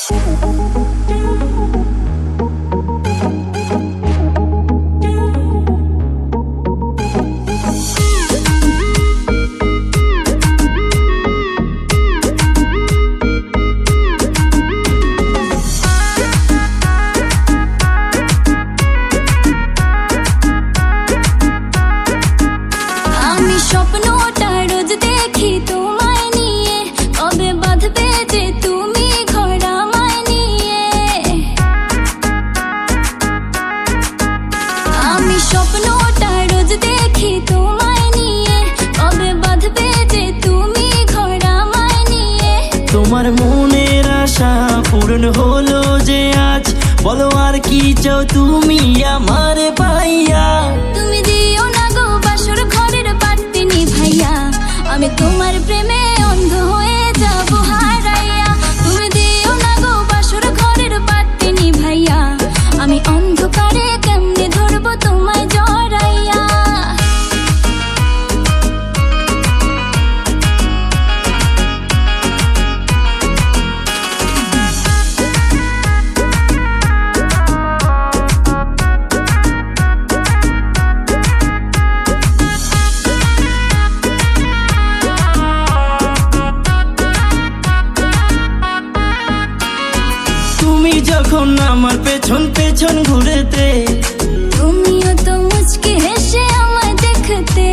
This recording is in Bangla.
স্বপ্নটা রোজ দেখি তোমায় নিয়ে, কবে বাঁধবে যে তুমি ঘর আমায় নিয়ে। আমি স্বপ্নটা রোজ দেখি তোমায় নিয়ে, কবে বাঁধবে যে তুমি ঘর আমায় নিয়ে। তোমার মনের আশা পূরণ হলো যে আজ, বলো আর কি চাও তুমি আমার পাইয়া। তুমি দিও না গো বাসর ঘরের বাতি নিভাইয়া, আমি তোমার প্রেমে অন্ধ হয়ে যাবো হারাইয়া। তুমি দিও না গো বাসর ঘরের বাতি নিভাইয়া, আমি অন্ধকারে কেমনে ধরবো তোমায় জড়াইয়া। তুমি যখন আমার পেছন পেছন ঘুরেতে, তুমিও তো মুচকি হেসে আমায় দেখতে।